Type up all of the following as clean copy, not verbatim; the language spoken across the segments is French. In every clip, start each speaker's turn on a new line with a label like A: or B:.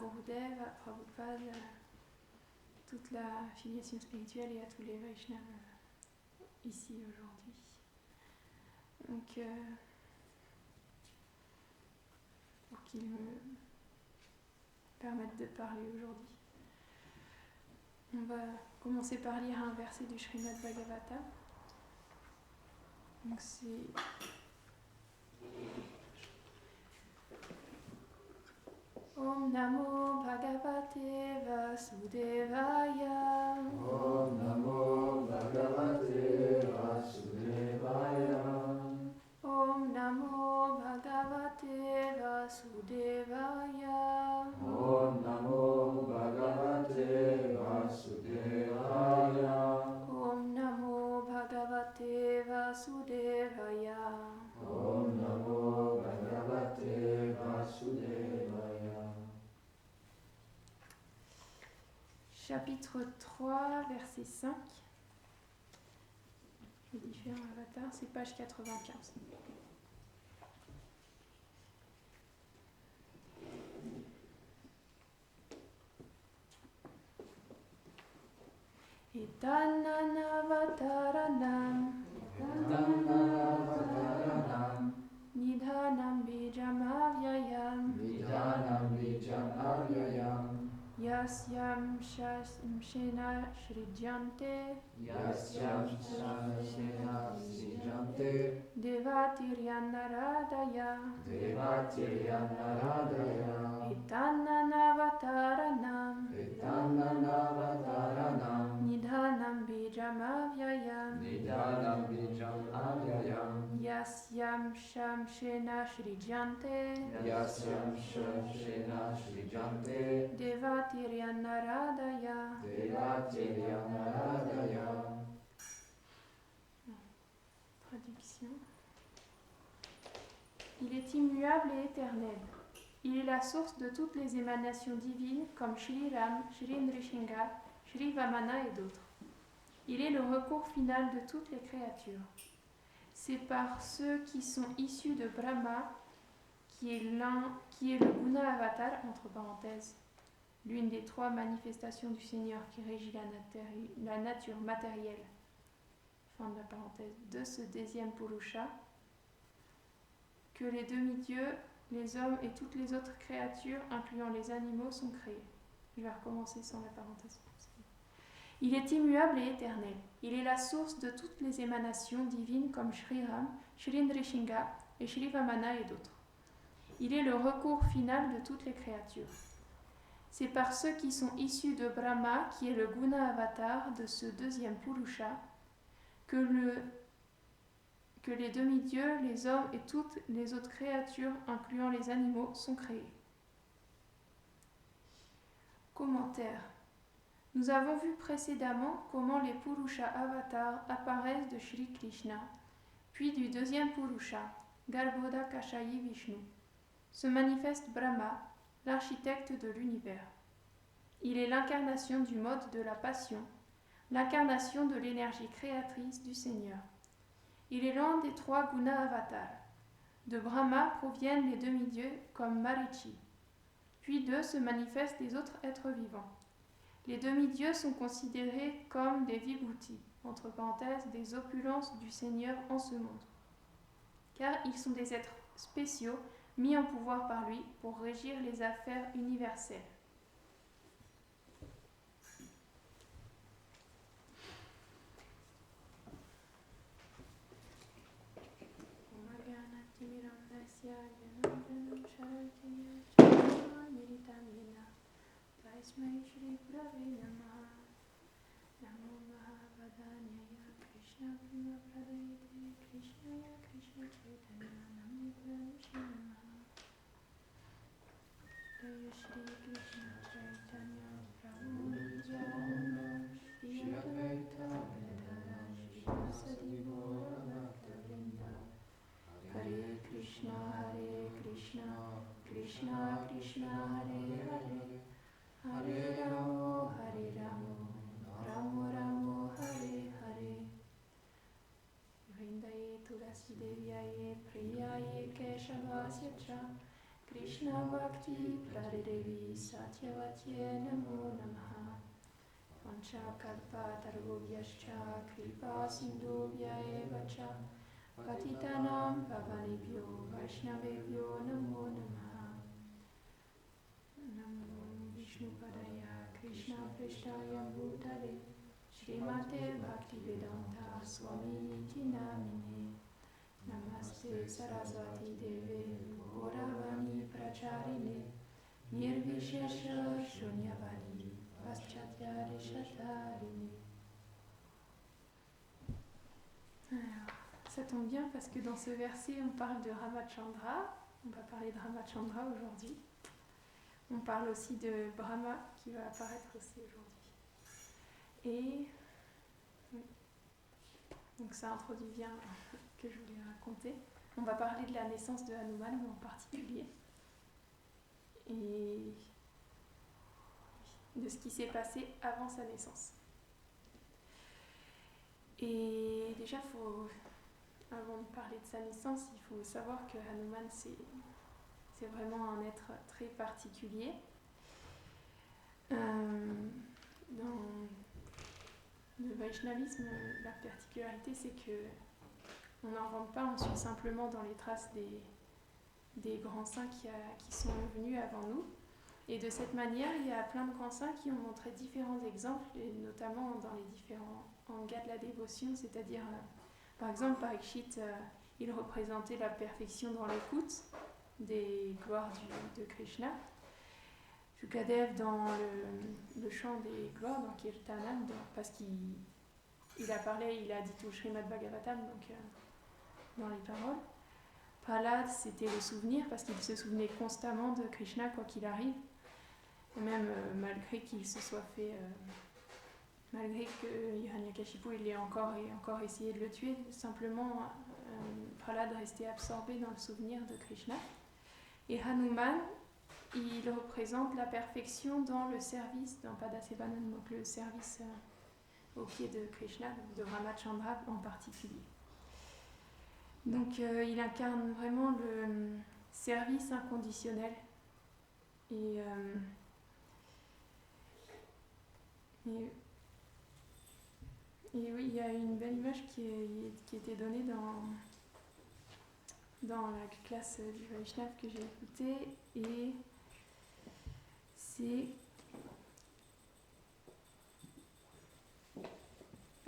A: Gurudev, à Prabhupada, toute la filiation spirituelle et à tous les Vaishnavas ici aujourd'hui. Donc, pour qu'ils me permettent de parler aujourd'hui. On va commencer par lire un verset du Srimad Bhagavatam. Donc c'est Om Namo Bhagavate Vasudevaya.
B: Om Namo Bhagavate Vasudevaya.
A: Om Namo Bhagavate Vasudevaya.
B: Om Namo Bhagavate Vasudevaya.
A: Om Namo Bhagavate Vasudevaya.
B: Om Namo Bhagavate Vasudevaya.
A: Chapitre 3, verset 5. Les différents avatars, c'est page 95. Etananavataranam Nidhanam Bijamavyayam Yasyam Shena Shrijante Devatiryannaradaya Etananavataranam Nidhanam Bijamavyayam Yasyam Shena Shrijante Devatiryannaradaya. Traduction. Il est immuable et éternel. Il est la source de toutes les émanations divines comme Shri Ram, Shri Nrsimha, Shri Vamana et d'autres. Il est le recours final de toutes les créatures. C'est par ceux qui sont issus de Brahma, qui est le Guna Avatar, entre parenthèses, l'une des trois manifestations du Seigneur qui régit la nature matérielle, fin de la parenthèse, de ce deuxième Purusha, que les demi-dieux, les hommes et toutes les autres créatures, incluant les animaux, sont créés. Je vais recommencer sans la parenthèse. Il est immuable et éternel. Il est la source de toutes les émanations divines comme Shri Ram, Shri Nrsimha et Shri Vamana et d'autres. Il est le recours final de toutes les créatures. C'est par ceux qui sont issus de Brahma, qui est le Guna Avatar de ce deuxième Purusha, que les demi-dieux, les hommes et toutes les autres créatures, incluant les animaux, sont créés. Commentaire. Nous avons vu précédemment comment les Purusha avatars apparaissent de Shri Krishna, puis du deuxième Purusha, Garbhodakashayi Vishnu, se manifeste Brahma, l'architecte de l'univers. Il est l'incarnation du mode de la passion, l'incarnation de l'énergie créatrice du Seigneur. Il est l'un des trois Guna avatars. De Brahma proviennent les demi-dieux comme Marichi, puis d'eux se manifestent les autres êtres vivants. Les demi-dieux sont considérés comme des vibhuti, entre parenthèses, des opulences du Seigneur en ce monde, car ils sont des êtres spéciaux mis en pouvoir par lui pour régir les affaires universelles. Tasmai Shri Gurave Namaha. Namo Mahavadanyaya Krishna Prima Pradayate Krishnaya Krishna Chaitanya Namni Shri Namaha. Jaya Shri Krishna Chaitanya Prabhu Nityananda Shri Advaita Gadadhara Shri Gaura Bhaktavrinda. Hare Krishna Krishna Krishna Hare Hare, Hare Ramo Ramo Ramo Hare Hare. Vrindaye Tulasi Deviaye Priyaye Keshavasya Cha Krishna Bhakti Pradidevi Satyavati Namo Namaha Panchakalpa Tarubhyascha Kripa Sindhubhya Eva Cha Patitanam Pavanebhyo Vaishnavebhyo Namo Namaha Namo Vishnupadaya Krishna Prishtaya Bhutale Srimate Bhaktivedanta Swami Niti Namine Namaste Saraswati Deve Gauravani Pracharine Nirvishesha Shunyavadi Paschatya Rishatarine. Alors, ça tombe bien parce que dans ce verset on parle de Ramachandra. On va parler de Ramachandra aujourd'hui. On parle aussi de Brahma qui va apparaître aussi aujourd'hui. Et donc ça introduit bien que je voulais raconter. On va parler de la naissance de Hanuman en particulier et de ce qui s'est passé avant sa naissance. Et déjà, avant de parler de sa naissance, il faut savoir que Hanuman, c'est vraiment un être très particulier. Dans le Vaishnavisme, la particularité, c'est que on n'invente pas, on suit simplement dans les traces des grands saints qui sont venus avant nous. Et de cette manière, il y a plein de grands saints qui ont montré différents exemples, et notamment dans les différents angas de la dévotion, c'est-à-dire, par exemple, Parikshit, il représentait la perfection dans l'écoute des gloires de Krishna. Shukadev dans le chant des gloires, dans Kirtanam, parce qu'il a parlé, il a dit tout Srimad Bhagavatam, donc dans les paroles. Prahlad, c'était le souvenir, parce qu'il se souvenait constamment de Krishna, quoi qu'il arrive. Et même malgré qu'il se soit fait... malgré que Hiranyakashipu il ait encore essayé de le tuer, simplement Prahlad restait absorbé dans le souvenir de Krishna. Et Hanuman, il représente la perfection dans le service, dans Padasevanam, donc le service au pied de Krishna, de Ramachandra en particulier. Donc il incarne vraiment le service inconditionnel. Et oui, il y a une belle image qui était donnée dans la classe du Vaishnav que j'ai écoutée, et c'est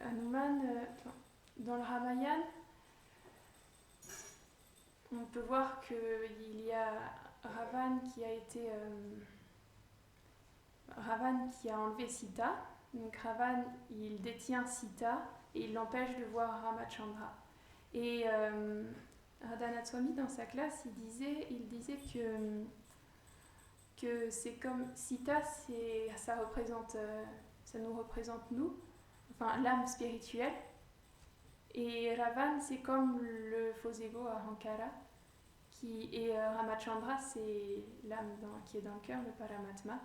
A: Hanuman dans le Ramayana. On peut voir qu'il y a Ravan qui a enlevé Sita. Donc Ravan, il détient Sita et il l'empêche de voir Ramachandra. Et Radhanath Swami, dans sa classe, il disait que c'est comme Sita, ça nous représente nous, enfin l'âme spirituelle. Et Ravan, c'est comme le faux ego Ahankara, et Ramachandra, c'est l'âme qui est dans le cœur, le Paramatma.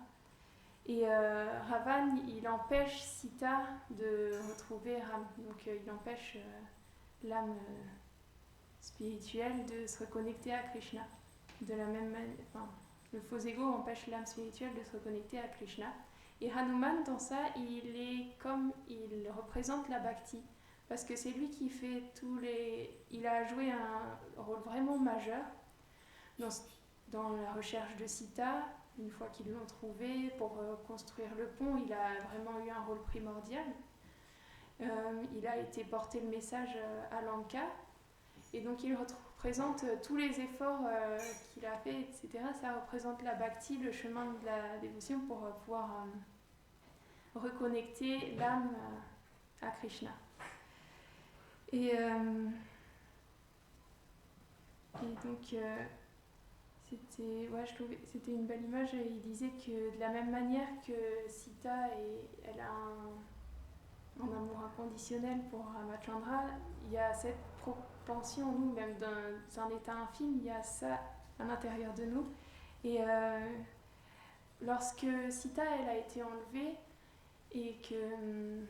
A: Et Ravan, il empêche Sita de retrouver Ram, donc il empêche l'âme spirituelle de se reconnecter à Krishna. De la même manière, le faux ego empêche l'âme spirituelle de se reconnecter à Krishna. Et Hanuman, dans ça, il représente la bhakti. Parce que c'est lui qui fait il a joué un rôle vraiment majeur dans la recherche de Sita. Une fois qu'ils l'ont trouvé, pour construire le pont, il a vraiment eu un rôle primordial. Il a été porter le message à Lanka. Et donc il représente tous les efforts qu'il a fait, etc. Ça représente la bhakti, le chemin de la dévotion pour pouvoir reconnecter l'âme à Krishna. Et donc c'était une belle image. Et il disait que de la même manière que Sita elle a un amour inconditionnel pour Ramachandra, il y a cette propension en nous, même dans un état infime, il y a ça à l'intérieur de nous. Et lorsque Sita elle a été enlevée et que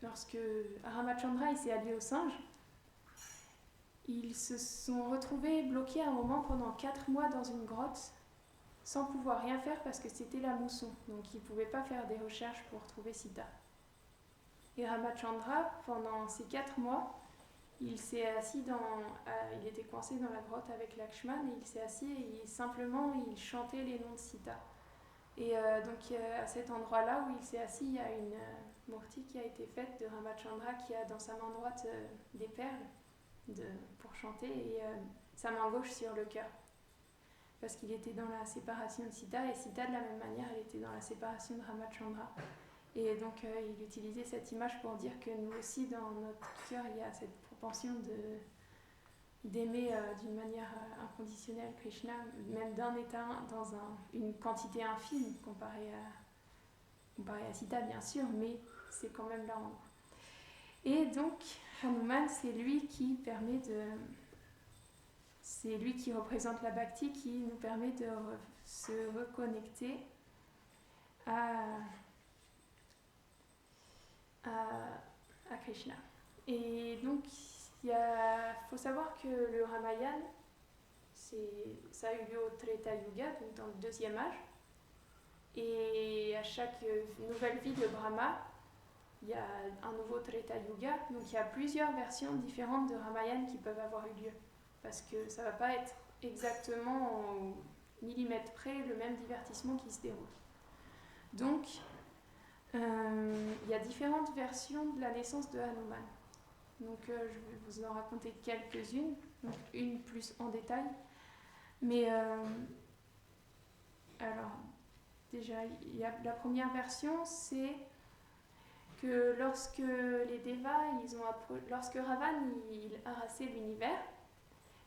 A: lorsque Ramachandra il s'est allié au singe, ils se sont retrouvés bloqués un moment pendant 4 mois dans une grotte sans pouvoir rien faire parce que c'était la mousson. Donc ils ne pouvaient pas faire des recherches pour trouver Sita. Et Ramachandra, pendant ces 4 mois, il s'est assis il était coincé dans la grotte avec Lakshman et il s'est assis et simplement il chantait les noms de Sita. Et donc à cet endroit-là où il s'est assis, il y a une murti qui a été faite de Ramachandra qui a dans sa main droite des perles pour chanter et sa main gauche sur le cœur. Parce qu'il était dans la séparation de Sita et Sita de la même manière elle était dans la séparation de Ramachandra. Et donc il utilisait cette image pour dire que nous aussi dans notre cœur il y a cette propension d'aimer d'une manière inconditionnelle Krishna, même d'un état dans une quantité infime comparée à Sita bien sûr, mais c'est quand même là en haut. Et donc Hanuman c'est lui qui représente la bhakti, qui nous permet de se reconnecter à Krishna. Et donc, il faut savoir que le Ramayana, ça a eu lieu au Treta Yuga, donc dans le 2e âge. Et à chaque nouvelle vie de Brahma, il y a un nouveau Treta Yuga. Donc il y a plusieurs versions différentes de Ramayana qui peuvent avoir eu lieu. Parce que ça ne va pas être exactement au millimètre près le même divertissement qui se déroule. Donc, il y a différentes versions de la naissance de Hanuman. Donc je vais vous en raconter quelques-unes, donc une plus en détail. Mais alors, déjà, la première version, c'est que lorsque les Devas, lorsque Ravan il harassait l'univers,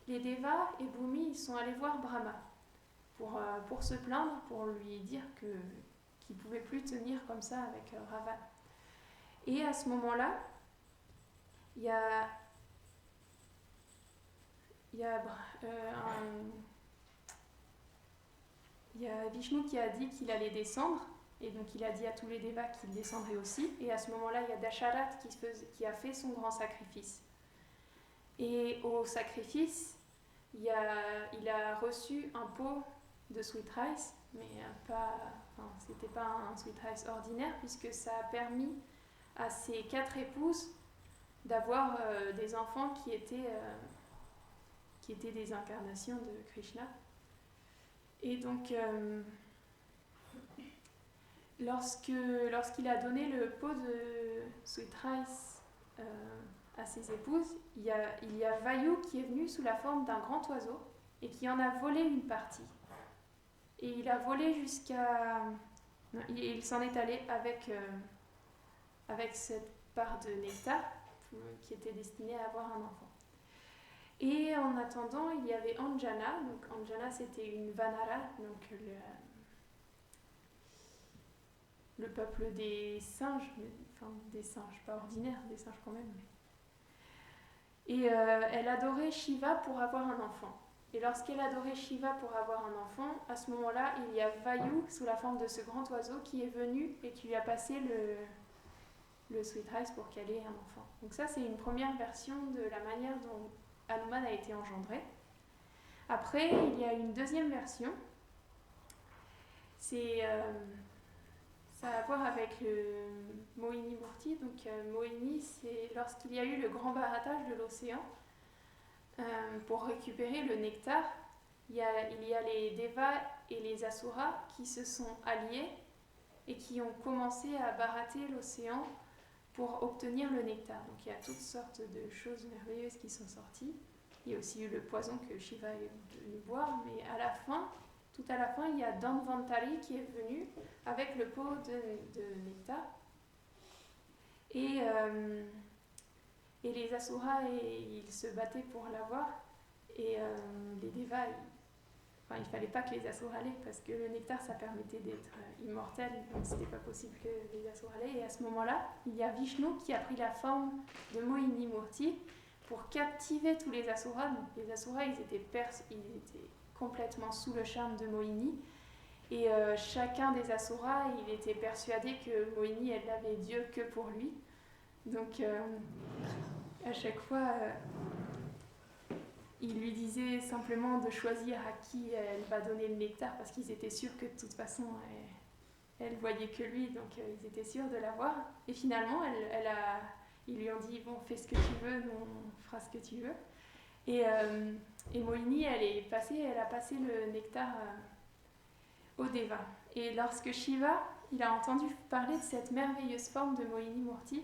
A: les Devas et Bhumi ils sont allés voir Brahma pour se plaindre, pour lui dire qu'ils ne pouvaient plus tenir comme ça avec Ravan. Et à ce moment-là, il y a Vishnu qui a dit qu'il allait descendre, et donc il a dit à tous les Devas qu'il descendrait aussi. Et à ce moment-là, il y a Dasharatha qui a fait son grand sacrifice. Et au sacrifice, il a reçu un pot de sweet rice, mais c'était pas un sweet rice ordinaire, puisque ça a permis à ses 4 épouses d'avoir des enfants qui étaient des incarnations de Krishna. Et donc, lorsqu'il a donné le pot de sweet rice à ses épouses, il y a Vayu qui est venu sous la forme d'un grand oiseau et qui en a volé une partie. Et il a volé jusqu'à... Non, il s'en est allé avec cette part de nectar qui était destinée à avoir un enfant. Et en attendant, il y avait Anjana. Donc Anjana, c'était une Vanara, donc le peuple des singes, enfin des singes, pas ordinaires, des singes quand même. Et elle adorait Shiva pour avoir un enfant. Et lorsqu'elle adorait Shiva pour avoir un enfant, à ce moment-là, il y a Vayu, sous la forme de ce grand oiseau, qui est venu et qui lui a passé le sweet rice pour qu'elle ait un enfant. Donc ça, c'est une première version de la manière dont Hanuman a été engendré. Après, il y a une deuxième version. Ça a à voir avec le Mohini Murti. Donc Mohini, c'est lorsqu'il y a eu le grand barattage de l'océan, pour récupérer le nectar, il y a les Devas et les Asuras qui se sont alliés et qui ont commencé à barater l'océan pour obtenir le nectar. Donc il y a toutes sortes de choses merveilleuses qui sont sorties. Il y a aussi eu le poison que Shiva est venu boire, mais tout à la fin, il y a Dhanvantari qui est venu avec le pot de nectar. Et les Asuras, ils se battaient pour l'avoir. Et les Devas, il ne fallait pas que les Asuras l'aient, parce que le nectar, ça permettait d'être immortel, donc c'était pas possible que les Asuras l'aient. Et à ce moment-là, il y a Vishnu qui a pris la forme de Mohini Murti pour captiver tous les Asuras. Donc les Asuras, ils étaient complètement sous le charme de Mohini. Et chacun des Asuras, il était persuadé que Mohini, elle n'avait Dieu que pour lui. Donc, à chaque fois, il lui disait simplement de choisir à qui elle va donner le nectar parce qu'ils étaient sûrs que de toute façon elle voyait que lui, donc ils étaient sûrs de l'avoir. Et finalement, ils lui ont dit bon, fais ce que tu veux, nous on fera ce que tu veux. Et Mohini, elle a passé le nectar au Deva. Et lorsque Shiva, il a entendu parler de cette merveilleuse forme de Mohini Murti,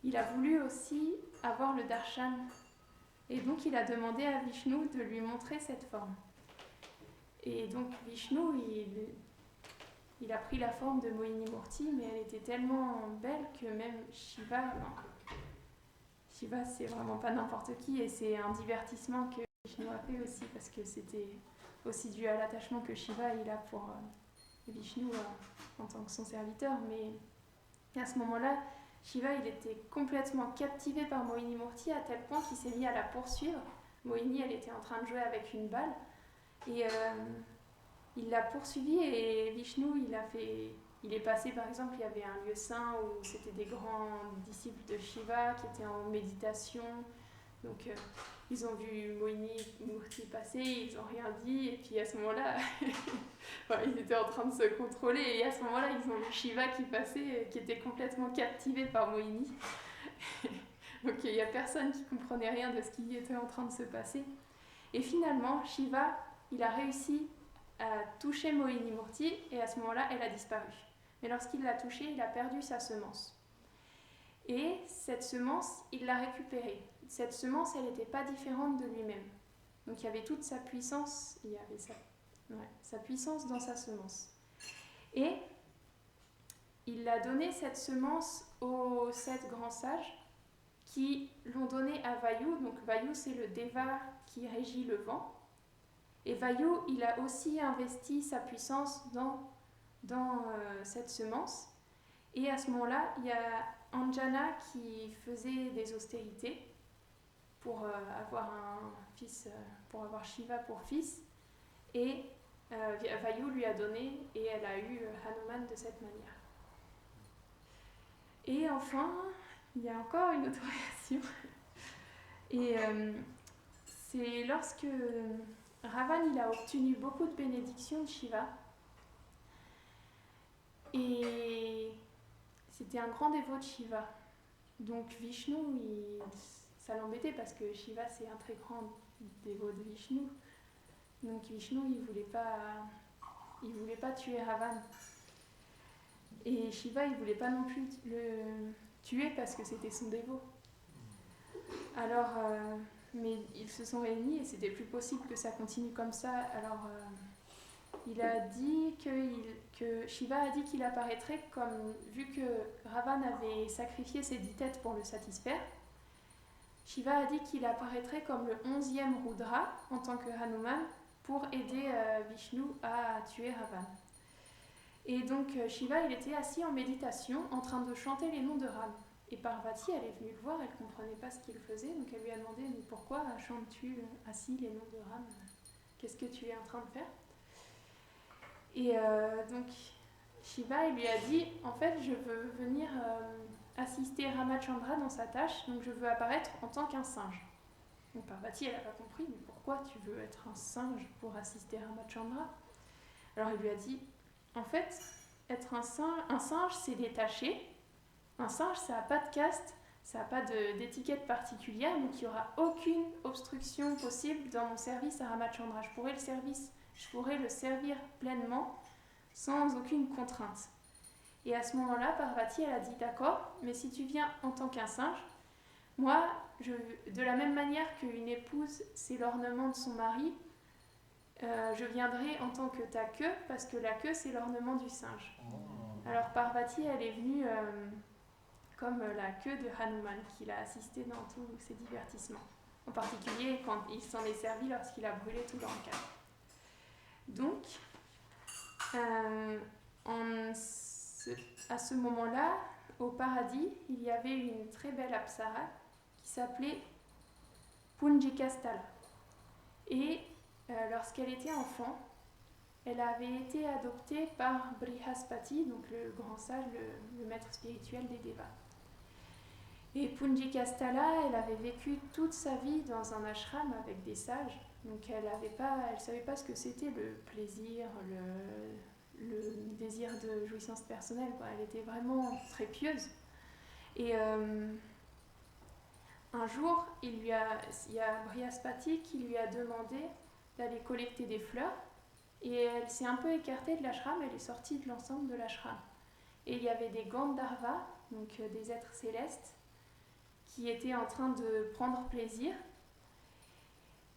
A: il a voulu aussi avoir le darshan. Et donc il a demandé à Vishnu de lui montrer cette forme. Et donc Vishnu, il a pris la forme de Mohini Murti, mais elle était tellement belle que même Shiva, c'est vraiment pas n'importe qui, et c'est un divertissement que Vishnu a fait aussi, parce que c'était aussi dû à l'attachement que Shiva il a pour Vishnu en tant que son serviteur. Mais à ce moment-là, Shiva il était complètement captivé par Mohini Murti à tel point qu'il s'est mis à la poursuivre. Mohini, elle était en train de jouer avec une balle, et il l'a poursuivie, et Vishnu il est passé, par exemple, il y avait un lieu saint où c'était des grands disciples de Shiva qui étaient en méditation. Donc ils ont vu Mohini Murti passer, ils n'ont rien dit, et puis à ce moment-là, ils étaient en train de se contrôler, et à ce moment-là, ils ont vu Shiva qui passait, qui était complètement captivé par Mohini. Donc il n'y a personne qui comprenait rien de ce qui était en train de se passer. Et finalement, Shiva, il a réussi à toucher Mohini Murti, et à ce moment-là, elle a disparu. Mais lorsqu'il l'a touchée, il a perdu sa semence. Et cette semence, il l'a récupérée. Cette semence, elle n'était pas différente de lui-même. Donc il y avait toute sa puissance, il y avait sa puissance dans sa semence. Et il a donné cette semence aux 7 grands sages qui l'ont donnée à Vayu. Donc Vayu, c'est le Deva qui régit le vent. Et Vayu, il a aussi investi sa puissance dans cette semence. Et à ce moment-là, il y a Anjana qui faisait des austérités pour avoir un fils, pour avoir Shiva pour fils. Et Vayu lui a donné, et elle a eu Hanuman de cette manière. Et enfin, il y a encore une autre réaction. Et c'est lorsque Ravan il a obtenu beaucoup de bénédictions de Shiva. Et c'était un grand dévot de Shiva. Donc Vishnu, ça l'embêtait parce que Shiva c'est un très grand dévot de Vishnu. Donc Vishnu il voulait pas tuer Ravan. Et Shiva il voulait pas non plus le tuer parce que c'était son dévot. Alors, mais ils se sont réunis et c'était plus possible que ça continue comme ça. Alors il a dit que Shiva a dit qu'il apparaîtrait comme, vu que Ravan avait sacrifié ses 10 têtes pour le satisfaire, Shiva a dit qu'il apparaîtrait comme le 11e Rudra en tant que Hanuman pour aider Vishnu à tuer Ravan. Et donc Shiva il était assis en méditation en train de chanter les noms de Ram. Et Parvati elle est venue le voir, elle ne comprenait pas ce qu'il faisait, donc elle lui a demandé mais pourquoi chantes-tu assis les noms de Ram? Qu'est-ce que tu es en train de faire? Et donc Shiva il lui a dit en fait je veux venir assister Ramachandra dans sa tâche, donc je veux apparaître en tant qu'un singe. Donc Parvati elle n'a pas compris, mais pourquoi tu veux être un singe pour assister Ramachandra? Alors il lui a dit en fait être un singe c'est détaché, un singe ça n'a pas de caste, ça n'a pas d'étiquette particulière, donc il n'y aura aucune obstruction possible dans mon service à Ramachandra. Je pourrais le servir pleinement, sans aucune contrainte. Et à ce moment-là, Parvati, elle a dit, d'accord, mais si tu viens en tant qu'un singe, moi, de la même manière qu'une épouse, c'est l'ornement de son mari, je viendrai en tant que ta queue, parce que la queue, c'est l'ornement du singe. Alors Parvati, elle est venue comme la queue de Hanuman, qu'il a assisté dans tous ses divertissements. En particulier, quand il s'en est servi lorsqu'il a brûlé tout Lanka. Donc, à ce moment-là, au paradis, il y avait une très belle apsara qui s'appelait Punjikastala. Et lorsqu'elle était enfant, elle avait été adoptée par Brihaspati, donc le grand sage, le maître spirituel des Devas. Et Punjikastala, elle avait vécu toute sa vie dans un ashram avec des sages. Donc elle savait pas ce que c'était le plaisir, le désir de jouissance personnelle. Elle était vraiment très pieuse. Et un jour, il y a Brihaspati qui lui a demandé d'aller collecter des fleurs. Et elle s'est un peu écartée de l'ashram, elle est sortie de l'ensemble de l'ashram. Et il y avait des Gandharvas, donc des êtres célestes, qui étaient en train de prendre plaisir.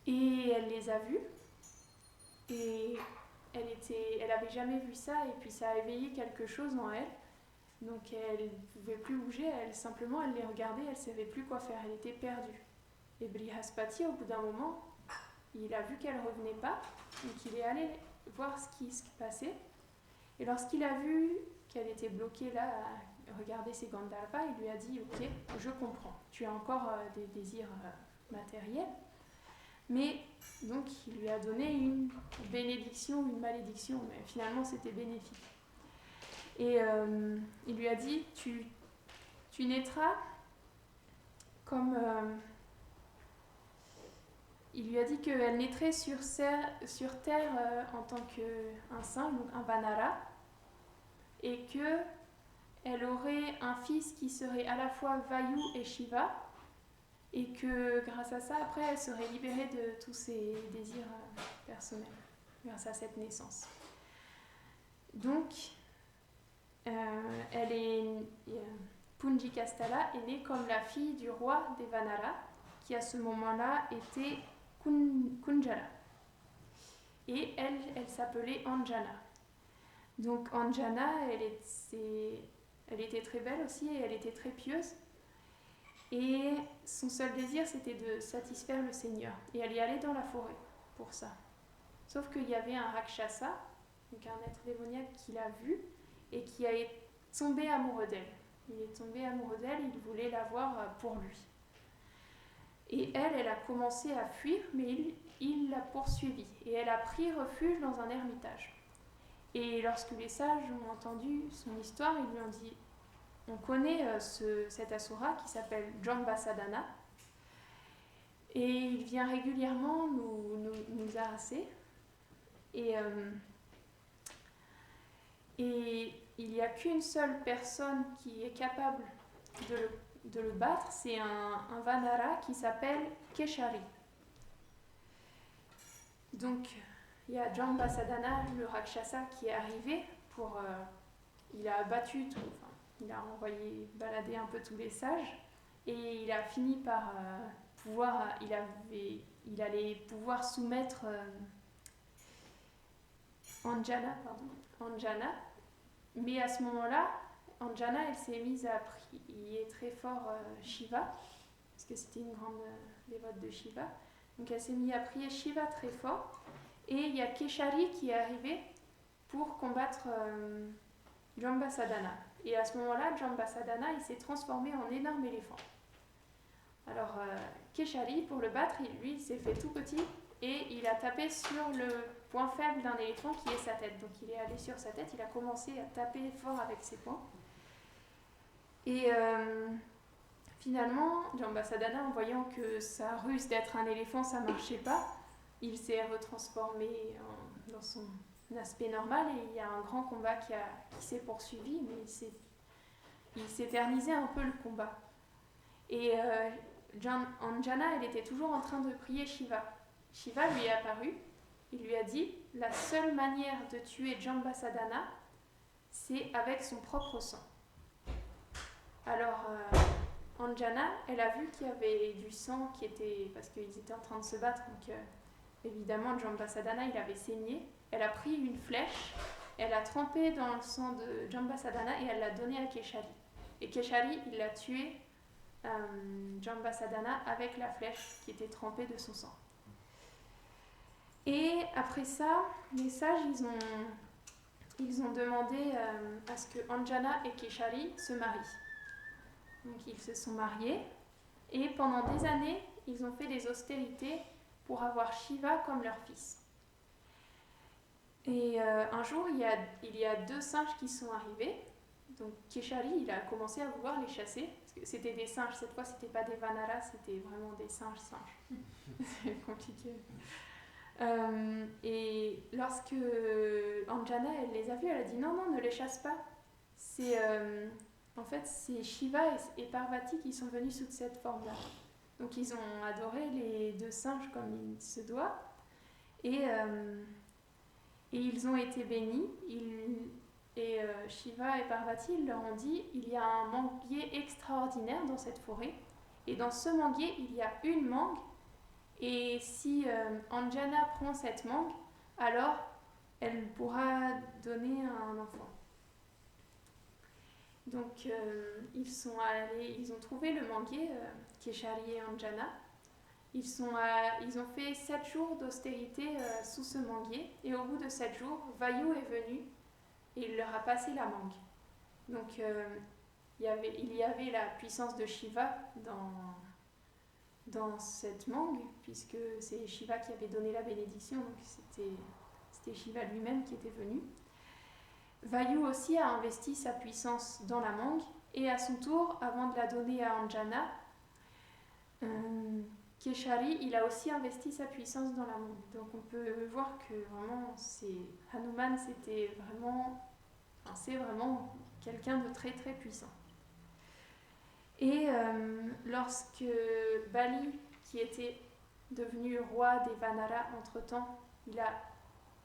A: Et elle les a vus. Et elle avait jamais vu ça, et puis ça a éveillé quelque chose en elle. Donc elle ne pouvait plus bouger, elle les regardait, elle ne savait plus quoi faire, elle était perdue. Et Brihaspati, au bout d'un moment, il a vu qu'elle ne revenait pas, donc il est allé voir ce qui se passait. Et lorsqu'il a vu qu'elle était bloquée là à regarder ses Gandharvas, il lui a dit « Ok, je comprends, tu as encore des désirs matériels. » Mais donc il lui a donné une bénédiction, une malédiction, mais finalement c'était bénéfique. Et il lui a dit tu naîtras comme... il lui a dit qu'elle naîtrait sur terre en tant qu'un saint, donc un Vanara, et qu'elle aurait un fils qui serait à la fois Vayu et Shiva, et que grâce à ça, après, elle serait libérée de tous ses désirs personnels, grâce à cette naissance. Donc, Punjikastala est née comme la fille du roi des Vanara, qui à ce moment-là était Kunjala. Et elle s'appelait Anjana. Donc Anjana, elle était très belle aussi et elle était très pieuse. Et son seul désir, c'était de satisfaire le Seigneur. Et elle y allait dans la forêt pour ça. Sauf qu'il y avait un Rakshasa, donc un être démoniaque qui l'a vue et qui a tombé amoureux d'elle. Il est tombé amoureux d'elle, il voulait l'avoir pour lui. Et elle a commencé à fuir, mais il l'a poursuivie. Et elle a pris refuge dans un ermitage. Et lorsque les sages ont entendu son histoire, ils lui ont dit « On connaît cet asura qui s'appelle Jambasadana, et il vient régulièrement nous harasser. Et il n'y a qu'une seule personne qui est capable de le battre, c'est un Vanara qui s'appelle Keshari. » Donc, il y a Jambasadana, le Rakshasa, qui est arrivé pour... il a abattu tout, il a envoyé balader un peu tous les sages, et il a fini par il allait pouvoir soumettre Anjana, mais à ce moment-là, Anjana, elle s'est mise à prier très fort Shiva, parce que c'était une grande dévote de Shiva. Donc elle s'est mise à prier Shiva très fort, et il y a Keshari qui est arrivé pour combattre Jambasadana. Et à ce moment-là, Jambasadana, il s'est transformé en énorme éléphant. Alors Keshari, pour le battre, lui, il s'est fait tout petit et il a tapé sur le point faible d'un éléphant qui est sa tête. Donc il est allé sur sa tête, il a commencé à taper fort avec ses poings. Et finalement, Jambasadana, en voyant que sa ruse d'être un éléphant, ça ne marchait pas, il s'est retransformé dans son aspect normal et il y a un grand combat qui s'est poursuivi, mais il s'éternisait un peu le combat. Et Anjana, elle était toujours en train de prier Shiva. Shiva lui est apparu, il lui a dit « La seule manière de tuer Jambasadana, c'est avec son propre sang. » Alors Anjana, elle a vu qu'il y avait du sang qui était... parce qu'ils étaient en train de se battre, donc évidemment Jambasadana, il avait saigné. Elle a pris une flèche, elle a trempé dans le sang de Jambasadana et elle l'a donné à Keshari. Et Keshari, il l'a tué Jambasadana avec la flèche qui était trempée de son sang. Et après ça, les sages, ils ont demandé à ce que Anjana et Keshari se marient. Donc ils se sont mariés et pendant des années, ils ont fait des austérités pour avoir Shiva comme leur fils. Et un jour, il y a deux singes qui sont arrivés. Donc Keshari, il a commencé à vouloir les chasser, parce que c'était des singes, cette fois c'était pas des Vanaras, c'était vraiment des singes. C'est compliqué. Et lorsque Anjana elle les a vus, elle a dit non, ne les chasse pas. En fait, c'est Shiva et Parvati qui sont venus sous cette forme-là. Donc ils ont adoré les deux singes comme il se doit. Et ils ont été bénis. Shiva et Parvati ils leur ont dit il y a un manguier extraordinaire dans cette forêt. Et dans ce manguier, il y a une mangue. Et si Anjana prend cette mangue, alors elle pourra donner un enfant. Donc ils ont trouvé le manguier, Keshari et Anjana. Ils ont fait 7 jours d'austérité sous ce manguier. Et au bout de 7 jours, Vayu est venu et il leur a passé la mangue. Donc il y avait la puissance de Shiva dans cette mangue, puisque c'est Shiva qui avait donné la bénédiction, donc c'était Shiva lui-même qui était venu. Vayu aussi a investi sa puissance dans la mangue, et à son tour, avant de la donner à Anjana, Keshari, il a aussi investi sa puissance dans la mangue. Donc on peut voir que vraiment, Hanuman, c'est vraiment quelqu'un de très très puissant. Et lorsque Bali, qui était devenu roi des Vanaras entre-temps, il a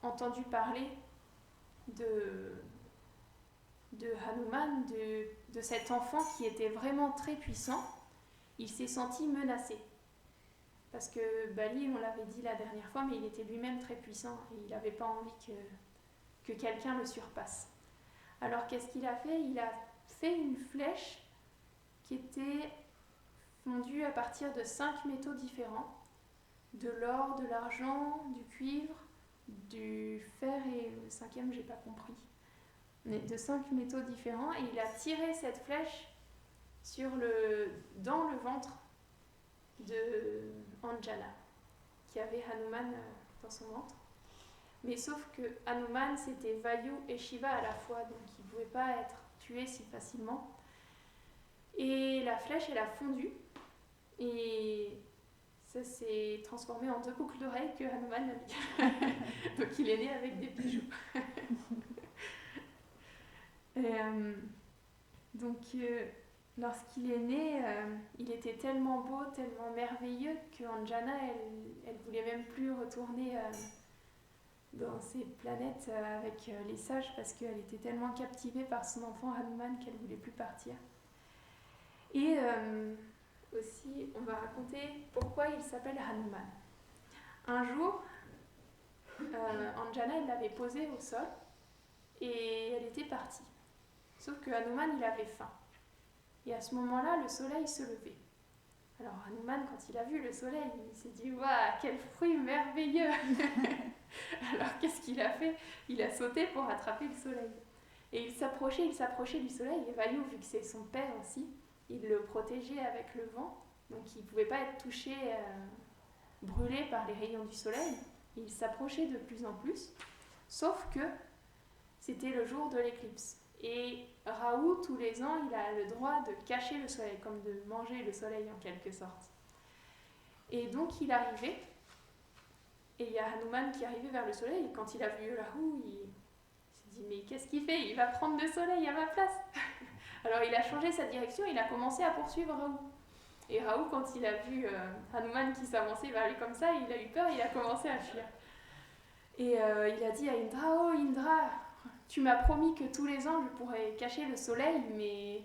A: entendu parler de Hanuman, de cet enfant qui était vraiment très puissant, il s'est senti menacé. Parce que Bali, on l'avait dit la dernière fois, mais il était lui-même très puissant et il n'avait pas envie que quelqu'un le surpasse. Alors qu'est-ce qu'il a fait ? Il a fait une flèche qui était fondue à partir de 5 métaux différents, de l'or, de l'argent, du cuivre, du fer et le 5e, j'ai pas compris, mais de 5 métaux différents, et il a tiré cette flèche dans le ventre de Anjana, qui avait Hanuman dans son ventre. Mais sauf que Hanuman, c'était Vayu et Shiva à la fois, donc il ne pouvait pas être tué si facilement. Et la flèche, elle a fondu, et ça s'est transformé en 2 boucles d'oreilles que Hanuman a mis. Donc il est né avec des bijoux. Lorsqu'il est né, il était tellement beau, tellement merveilleux que Anjana, elle voulait même plus retourner dans ces planètes avec les sages parce qu'elle était tellement captivée par son enfant Hanuman qu'elle voulait plus partir. Et aussi, on va raconter pourquoi il s'appelle Hanuman. Un jour, Anjana, elle l'avait posé au sol et elle était partie. Sauf que Hanuman, il avait faim. Et à ce moment-là, le soleil se levait. Alors Hanuman, quand il a vu le soleil, il s'est dit « Waouh, quel fruit merveilleux !» Alors qu'est-ce qu'il a fait ? Il a sauté pour attraper le soleil. Et il s'approchait du soleil. Et Vayu, vu que c'est son père aussi, il le protégeait avec le vent. Donc il ne pouvait pas être touché, brûlé par les rayons du soleil. Il s'approchait de plus en plus. Sauf que c'était le jour de l'éclipse. Et Rahu, tous les ans, il a le droit de cacher le soleil, comme de manger le soleil en quelque sorte. Et donc il arrivait, et il y a Hanuman qui arrivait vers le soleil, et quand il a vu Rahu, il s'est dit « Mais qu'est-ce qu'il fait ? Il va prendre le soleil à ma place !» Alors il a changé sa direction, il a commencé à poursuivre Rahu. Et Rahu, quand il a vu Hanuman qui s'avançait vers lui comme ça, il a eu peur, il a commencé à fuir. Et il a dit à Indra « Oh Indra, tu m'as promis que tous les ans je pourrais cacher le soleil, mais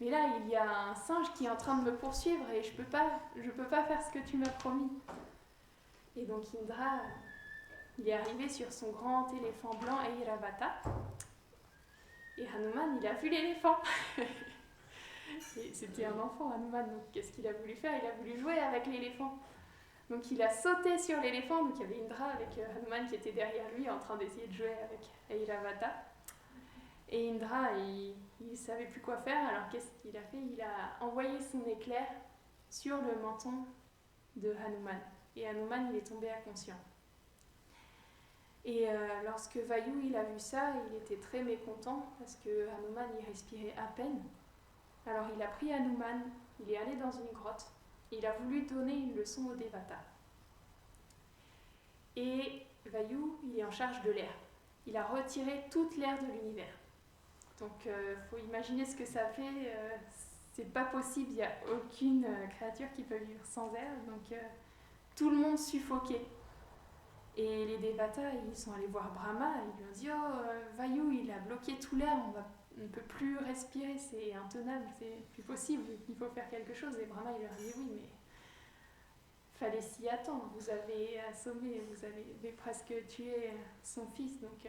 A: là il y a un singe qui est en train de me poursuivre et je peux pas faire ce que tu m'as promis. » Et donc Indra, il est arrivé sur son grand éléphant blanc Airavata. Et Hanuman, il a vu l'éléphant. Et c'était un enfant, Hanuman, donc qu'est-ce qu'il a voulu faire ? Il a voulu jouer avec l'éléphant. Donc il a sauté sur l'éléphant, donc il y avait Indra avec Hanuman qui était derrière lui en train d'essayer de jouer avec Airavata. Et Indra, il ne savait plus quoi faire, alors qu'est-ce qu'il a fait ? Il a envoyé son éclair sur le menton de Hanuman. Et Hanuman, il est tombé inconscient. Et lorsque Vayu, il a vu ça, il était très mécontent parce que Hanuman, il respirait à peine. Alors il a pris Hanuman, il est allé dans une grotte, et il a voulu donner une leçon aux Devatas. Et Vayu, il est en charge de l'air. Il a retiré toute l'air de l'univers. Donc faut imaginer ce que ça fait. C'est pas possible, il n'y a aucune créature qui peut vivre sans air. Donc tout le monde suffoqué. Et les Devatas, ils sont allés voir Brahma, ils lui ont dit « Oh, Vayu, il a bloqué tout l'air, on ne peut plus respirer, c'est intenable, c'est plus possible, il faut faire quelque chose. » Et Brahma, il leur a dit « Oui, mais fallait s'y attendre, vous avez assommé, vous avez presque tué son fils, donc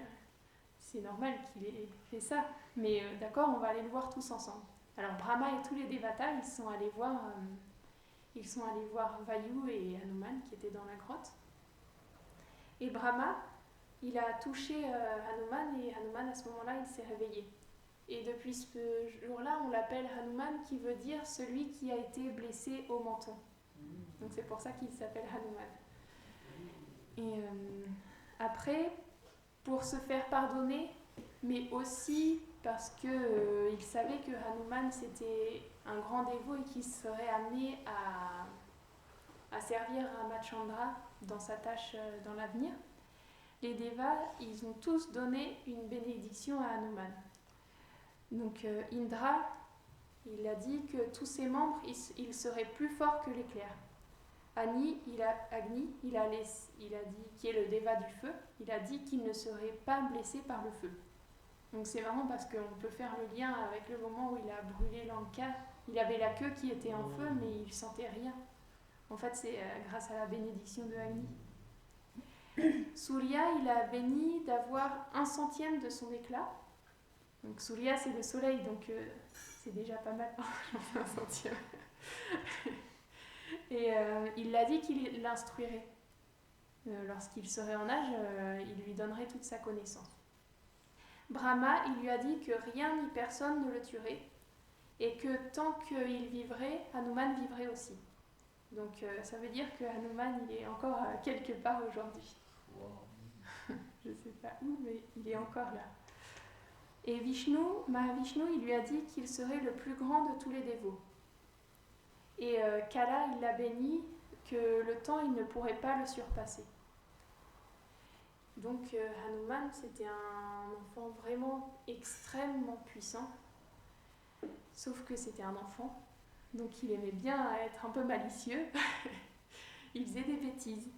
A: c'est normal qu'il ait fait ça. Mais d'accord, on va aller le voir tous ensemble. » Alors Brahma et tous les Devatas, ils sont allés voir Vayu et Hanuman qui étaient dans la grotte. Et Brahma, il a touché Hanuman et Hanuman, à ce moment-là, il s'est réveillé. Et depuis ce jour-là, on l'appelle Hanuman, qui veut dire celui qui a été blessé au menton. Donc c'est pour ça qu'il s'appelle Hanuman. Et après, pour se faire pardonner, mais aussi parce qu'il savait que Hanuman c'était un grand dévot et qu'il serait amené à servir Ramachandra dans sa tâche dans l'avenir, les Devas, ils ont tous donné une bénédiction à Hanuman. Donc Indra, il a dit que tous ses membres, ils seraient plus forts que l'éclair. Agni, il a dit, qui est le Deva du feu, il a dit qu'il ne serait pas blessé par le feu. Donc c'est marrant parce qu'on peut faire le lien avec le moment où il a brûlé Lanka. Il avait la queue qui était en feu, mais il ne sentait rien. En fait, c'est grâce à la bénédiction de Agni. Surya, il a béni d'avoir 1/100 de son éclat. Donc Surya, c'est le soleil, donc c'est déjà pas mal. 1/100. Et il l'a dit qu'il l'instruirait. Lorsqu'il serait en âge, il lui donnerait toute sa connaissance. Brahma, il lui a dit que rien ni personne ne le tuerait et que tant qu'il vivrait, Hanuman vivrait aussi. Donc ça veut dire que Hanuman, il est encore quelque part aujourd'hui. Wow. Je ne sais pas où, mais il est encore là. Et Mahavishnu, il lui a dit qu'il serait le plus grand de tous les dévots. Et Kala, il l'a béni que le temps, il ne pourrait pas le surpasser. Donc Hanuman, c'était un enfant vraiment extrêmement puissant, sauf que c'était un enfant, donc il aimait bien être un peu malicieux. Il faisait des bêtises.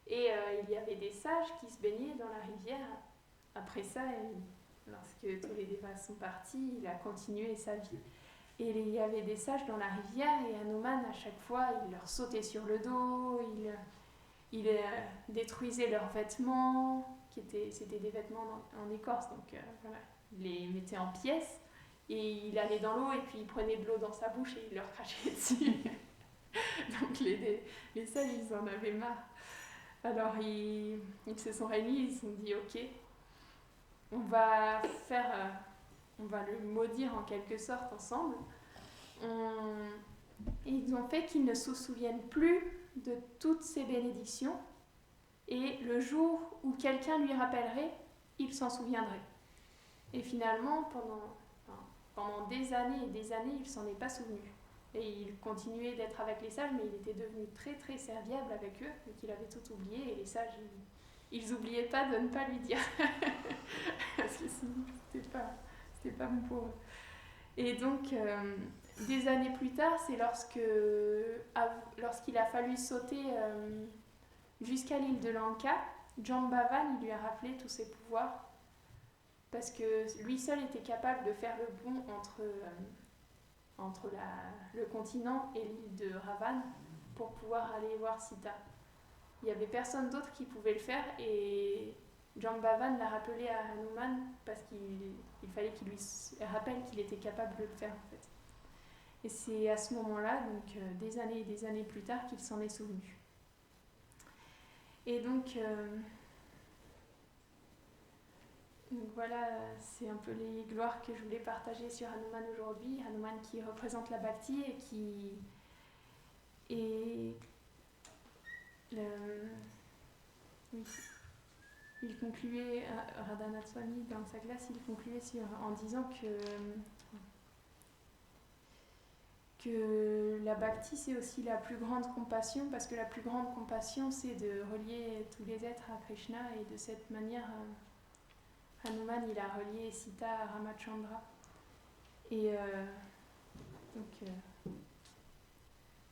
A: Et il y avait des sages qui se baignaient dans la rivière. Après ça, lorsque tous les Devas sont partis, il a continué sa vie. Et il y avait des sages dans la rivière et Hanuman, à chaque fois, il leur sautait sur le dos, il détruisait leurs vêtements, c'était des vêtements en écorce, donc voilà, il les mettait en pièces et il allait dans l'eau et puis il prenait de l'eau dans sa bouche et il leur crachait dessus. Donc les sages, ils en avaient marre. Alors ils se sont réunis, ils se sont dit ok, on va le maudire en quelque sorte ensemble. Ils ont fait qu'ils ne se souviennent plus de toutes ces bénédictions et le jour où quelqu'un lui rappellerait, il s'en souviendrait. Et finalement, pendant des années et des années, il ne s'en est pas souvenu. Et il continuait d'être avec les sages, mais il était devenu très très serviable avec eux, et qu'il avait tout oublié, et les sages, ils n'oubliaient pas de ne pas lui dire. Parce que sinon, c'était pas bon pour eux. Et donc, des années plus tard, c'est lorsqu'il a fallu sauter jusqu'à l'île de Lanka, Jambavan, il lui a rappelé tous ses pouvoirs, parce que lui seul était capable de faire le pont entre le continent et l'île de Ravan pour pouvoir aller voir Sita. Il n'y avait personne d'autre qui pouvait le faire et Jambavan l'a rappelé à Hanuman parce qu'il fallait qu'il lui rappelle qu'il était capable de le faire en fait. Et c'est à ce moment-là, donc des années et des années plus tard, qu'il s'en est souvenu. Et donc voilà, c'est un peu les gloires que je voulais partager sur Hanuman aujourd'hui. Hanuman qui représente la Bhakti et qui est oui. Il concluait, Radhanath Swami dans sa classe, il concluait en disant que que la bhakti c'est aussi la plus grande compassion, parce que la plus grande compassion c'est de relier tous les êtres à Krishna, et de cette manière Hanuman il a relié Sita à Ramachandra. Et donc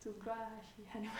A: toute gloire à Shri Hanuman.